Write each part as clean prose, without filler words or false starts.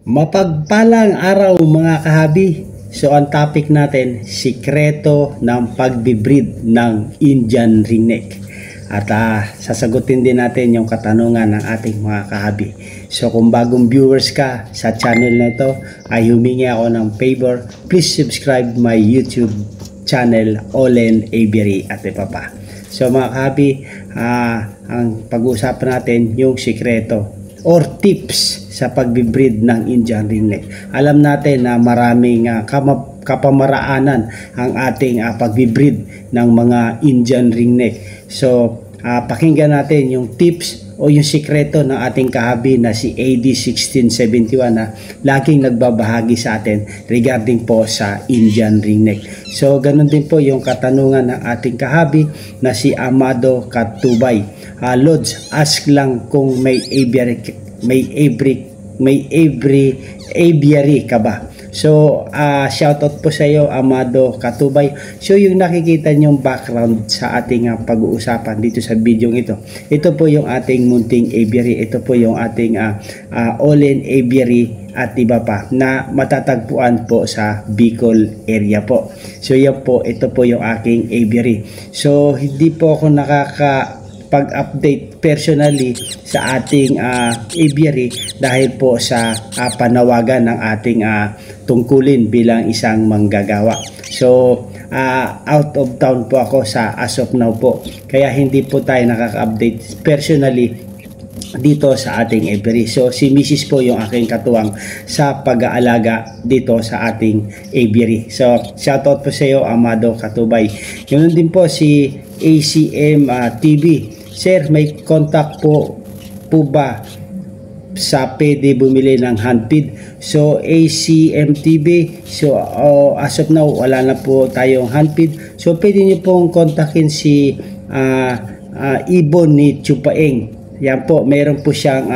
Mapagpalang araw mga kahabi. So ang topic natin, sikreto ng pagbibreed ng Indian ringneck. At sasagutin din natin yung katanungan ng ating mga kahabi. So kung bagong viewers ka sa channel na ito, ay humingi ako ng favor. Please subscribe my YouTube channel, Olen Aviary at iba pa. So mga kahabi, ang pag-uusapan natin yung sikreto or tips sa pagbibreed ng Indian ringneck. Alam natin na maraming kapamaraanan ang ating pagbibreed ng mga Indian ringneck. So pakinggan natin yung tips o yung sikreto ng ating kahabi na si AD 1671 na laging nagbabahagi sa atin regarding po sa Indian ringneck. So ganun din po yung katanungan ng ating kahabi na si Amado Katubay. Lods, ask lang kung may aviary ka ba? So shoutout po sa iyo, Amado Katubay. So yung nakikita niyong background sa ating pag-uusapan dito sa video ito, ito po yung ating munting aviary, ito po yung ating Olen Aviary at iba pa na matatagpuan po sa Bicol area po. So yan po, ito po yung aking aviary. So hindi po ako pag-update personally sa ating aviary dahil po sa panawagan ng ating tungkulin bilang isang manggagawa. So out of town po ako sa as of now po, kaya hindi po tayo nakaka-update personally dito sa ating aviary. So si Mrs. po yung aking katuwang sa pag-aalaga dito sa ating aviary. So shoutout po sa iyo, Amado Katubay. Yun din po si ACM TV. Sir, may contact po ba sa pwede bumili ng handfeed? So ACMTV, so as of now wala na po tayong handfeed. So pwede niyo pong kontakin si Ibon ni Chupaeng. Yan po, meron po siyang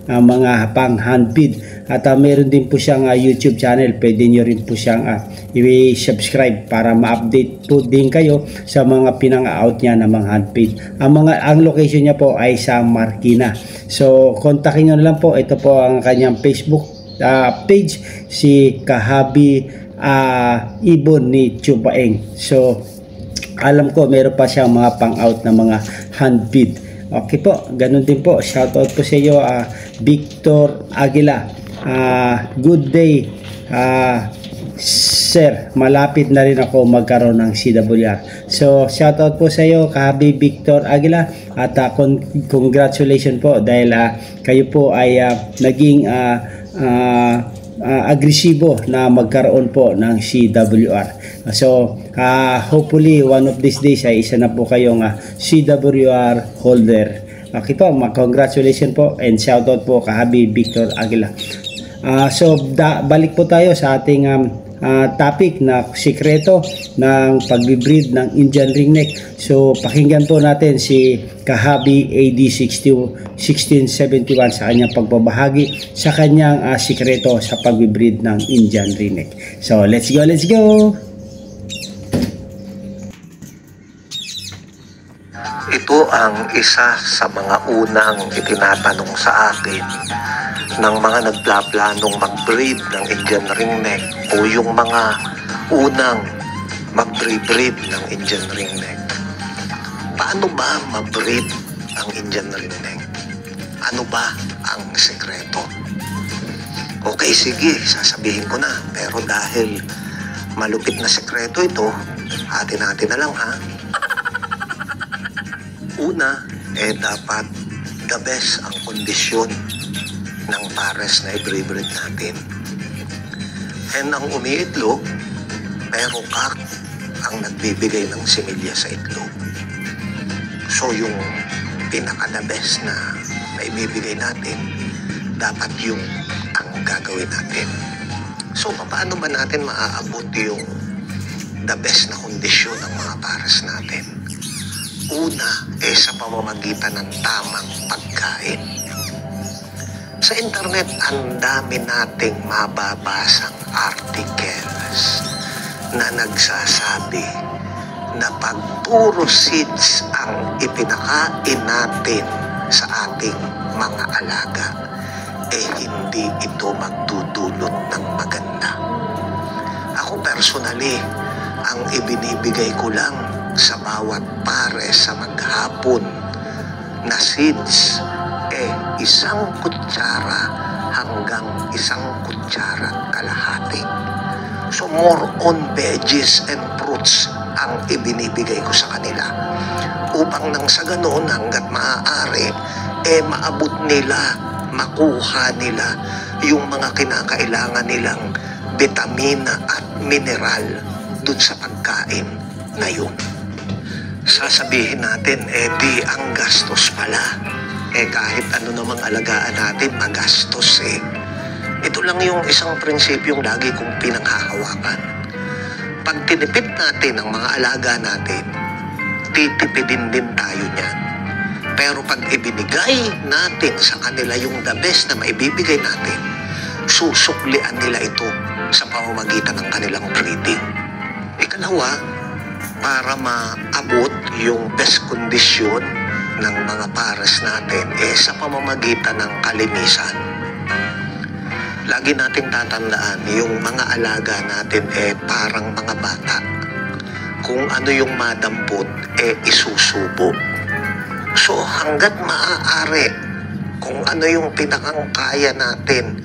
mga pang handfeed at meron din po siyang YouTube channel. Pwede nyo rin po siyang i-subscribe para ma-update po din kayo sa mga pinang-out niya ng mga handfeed. Ang location niya po ay sa Marikina. So kontakin nyo na lang po. Ito po ang kanyang Facebook page, si Kahabi Ibon ni Chupaeng. So alam ko meron pa siyang mga pang-out na mga handfeed. Okay po, ganun din po. Shoutout po sa iyo, Victor Aguila. Good day, sir. Malapit na rin ako magkaroon ng CWR. So, shoutout po sa iyo, Kahabi Victor Aguila. At congratulations po dahil kayo po ay naging agresibo na magkaroon po ng CWR. So hopefully one of these days ay isa na po kayong CWR holder. Okay po, congratulations po and shoutout po Kahabi Victor Aguila. So balik po tayo sa ating topic na sikreto ng pagbibreed ng Indian ringneck. So pakinggan po natin si Kahabi AD 1671 sa kanyang pagbabahagi sa kanyang sikreto sa pagbibreed ng Indian ringneck. So let's go! Ito ang isa sa mga unang itinatanong sa akin ng mga nagpaplanong mag-breed ng Indian ringneck o yung mga unang mag-breed ng Indian ringneck. Paano ba mag-breed ang Indian ringneck? Ano ba ang sekreto? Okay, sige, sasabihin ko na. Pero dahil malupit na sekreto ito, natin na lang ha. Una, dapat the best ang kondisyon ng pares na i-breed natin. And ang umiitlog, pero cock ang nagbibigay ng similya sa itlog. So yung pinaka-the best na ibibigay natin, dapat yung ang gagawin natin. So paano ba natin maaabot yung the best na kondisyon ng mga pares natin? Una, sa pamamagitan ng tamang pagkain. Sa internet, ang dami nating mababasang articles na nagsasabi na pag puro seeds ang ipinakain natin sa ating mga alaga, hindi ito magdudulot ng maganda. Ako personally, ang ibinibigay ko lang sa bawat pares sa maghapon na seeds isang kutsara hanggang isang kutsara kalahati. So more on veggies and fruits ang ibinibigay ko sa kanila upang nang sa ganoon hanggat maaari maabot nila, makuha nila yung mga kinakailangan nilang vitamina at mineral dun sa pagkain na yun. Sasabihin natin, di ang gastos pala. Kahit ano namang alagaan natin, magastos Ito lang yung isang prinsipyong lagi kong pinanghahawakan. Pag tinipid natin ang mga alaga natin, titipidin din tayo niyan. Pero pag ibinigay natin sa kanila yung the best na maibibigay natin, susuklian nila ito sa pamamagitan ng kanilang breeding. Ikalawa, para maabot yung best kondisyon ng mga pares natin sa pamamagitan ng kalinisan. Lagi nating tatandaan yung mga alaga natin parang mga bata. Kung ano yung madampot isusubo. So hanggat maaari, kung ano yung pinakangkaya natin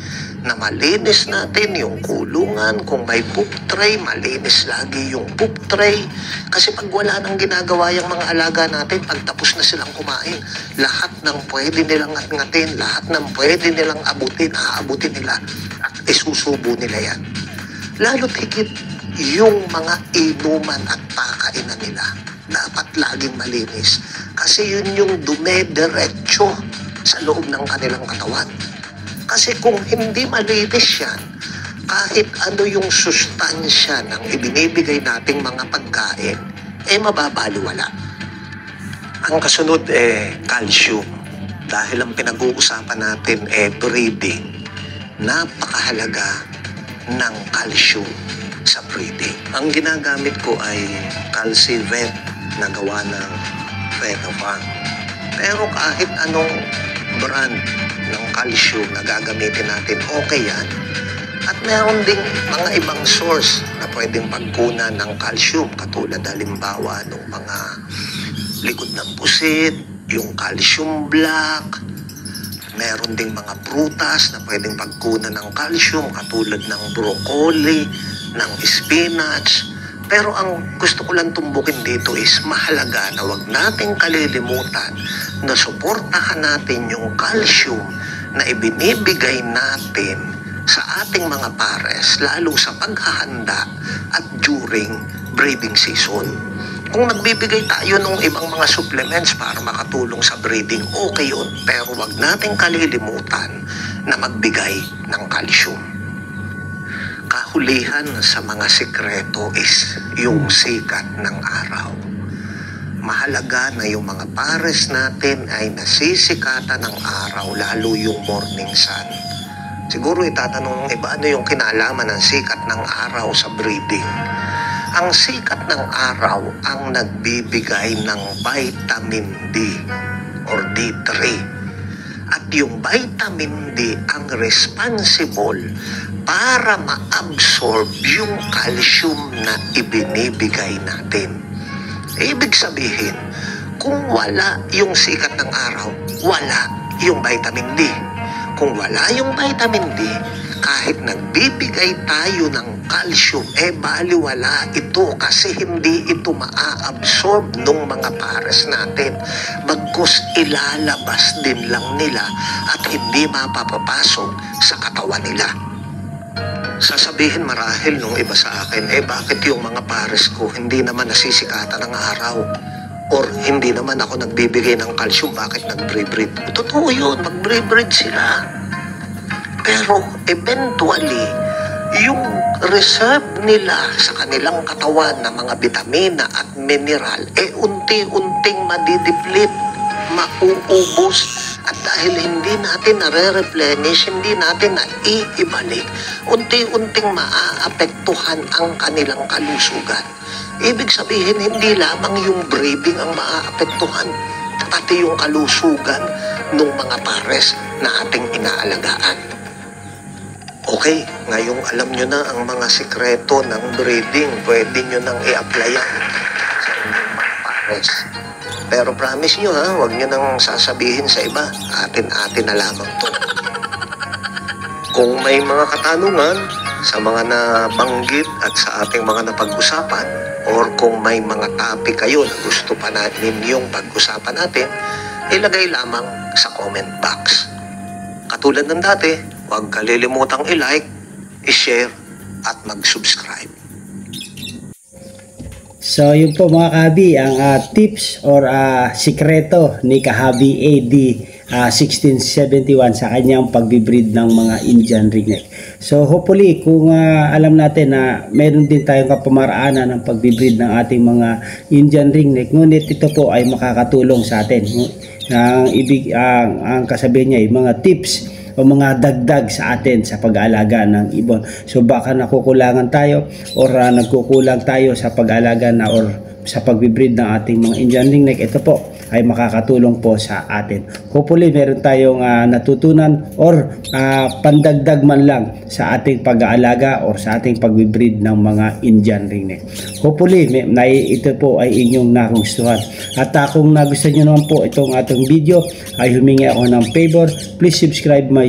na malinis natin yung kulungan, kung may poop tray, malinis lagi yung poop tray. Kasi pag wala nang ginagawa yung mga alaga natin, pag tapos na silang kumain, lahat ng pwede nilang ngat-ngatin, lahat ng pwede nilang abutin, aabutin nila at isusubo nila yan. Lalo't higit yung mga inuman at pakainan nila, dapat laging malinis. Kasi yun yung dumediretso sa loob ng kanilang katawan. Kasi kung hindi malinis yan, kahit ano yung sustansya ng ibinibigay nating mga pagkain, mababaliwala. Ang kasunod calcium. Dahil ang pinag-uusapan natin breeding, napakahalaga ng calcium sa breeding. Ang ginagamit ko ay Calcivet na gawa ng Venofarm. Pero kahit anong brand ng calcium na gagamitin natin, okay yan. At meron ding mga ibang source na pwedeng pagkunan ng calcium, katulad halimbawa ng mga likod ng pusit, yung calcium black. Meron ding mga prutas na pwedeng pagkunan ng calcium, katulad ng broccoli, ng spinach. Pero ang gusto ko lang tumbukin dito is mahalaga na wag nating kalilimutan na suportahan natin yung calcium na ibinibigay natin sa ating mga pares, lalo sa paghahanda at during breeding season. Kung nagbibigay tayo ng ibang mga supplements para makatulong sa breeding, okay yun. Pero wag nating kalilimutan na magbigay ng calcium. Kahulihan sa mga sikreto is yung sikat ng araw. Mahalaga na yung mga pares natin ay nasisikatan ng araw, lalo yung morning sun. Siguro itatanong ng iba, ano yung kinalaman ng sikat ng araw sa breeding? Ang sikat ng araw ang nagbibigay ng vitamin D or D3. At yung vitamin D ang responsible para ma-absorb yung calcium na ibinibigay natin. Ibig sabihin, kung wala yung sikat ng araw, wala yung vitamin D. Kung wala yung vitamin D, kahit nagbibigay tayo ng calcium, baliwala ito kasi hindi ito maa-absorb ng mga pares natin. Bagkus ilalabas din lang nila at hindi mapapapasok sa katawan nila. Sasabihin marahil nung iba sa akin, bakit yung mga pares ko hindi naman nasisikatan ng araw? Or hindi naman ako nagbibigay ng calcium, bakit nag-breed? Totoo yun, mag-breed sila. Pero eventually, yung reserve nila sa kanilang katawan na mga vitamina at mineral, unti-unting madideplete, mauubos. At dahil hindi natin nare-replenish, hindi natin naiibalik, unti-unting maaapektuhan ang kanilang kalusugan. Ibig sabihin, hindi lamang yung breeding ang maaapektuhan, pati yung kalusugan ng mga pares na ating inaalagaan. Okay, ngayong alam nyo na ang mga sikreto ng breeding, pwede nyo nang i-applyan sa inyong mga pares. Pero promise nyo ha, huwag nyo nang sasabihin sa iba, atin-atin na lamang to. Kung may mga katanungan sa mga nabanggit at sa ating mga napag-usapan, or kung may mga topic kayo na gusto pa ninyong pag-usapan natin, ilagay lamang sa comment box. Katulad ng dati, huwag kalilimutang i-like, i-share, at mag-subscribe. So yun po mga kahabi, ang tips or sikreto ni Kahabi AD 1671 sa kanyang pagbibreed ng mga Indian ringneck. So hopefully kung alam natin na meron din tayong kapamaraanan ng pagbibreed ng ating mga Indian ringneck, ngunit ito po ay makakatulong sa atin. Ang kasabihan niya ay mga tips o mga dagdag sa atin sa pag-aalaga ng ibon. So baka nakukulangan tayo or nagkukulang tayo sa pag-aalaga na or sa pagbibreed ng ating mga Indian ringneck, ito po ay makakatulong po sa atin. Hopefully meron tayong natutunan or pandagdag man lang sa ating pag-aalaga or sa ating pagbibreed ng mga Indian ringneck. Hopefully ito po ay inyong nagustuhan. At kung nagustuhan nyo naman po itong ating video, ay humingi ako ng favor, please subscribe my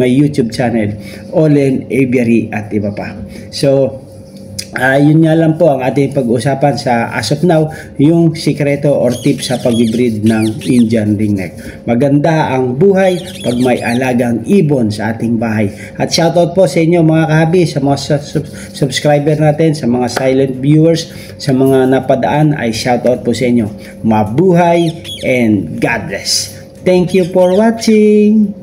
YouTube channel, Olen Aviary at iba pa. So yun nga lang po ang ating pag-usapan sa as of now, yung sikreto or tips sa pag-breed ng Indian ringneck. Maganda ang buhay pag may alagang ibon sa ating bahay. At shoutout po sa inyo mga kahabi, sa mga subscriber natin, sa mga silent viewers, sa mga napadaan, ay shoutout po sa inyo. Mabuhay and God bless. Thank you for watching.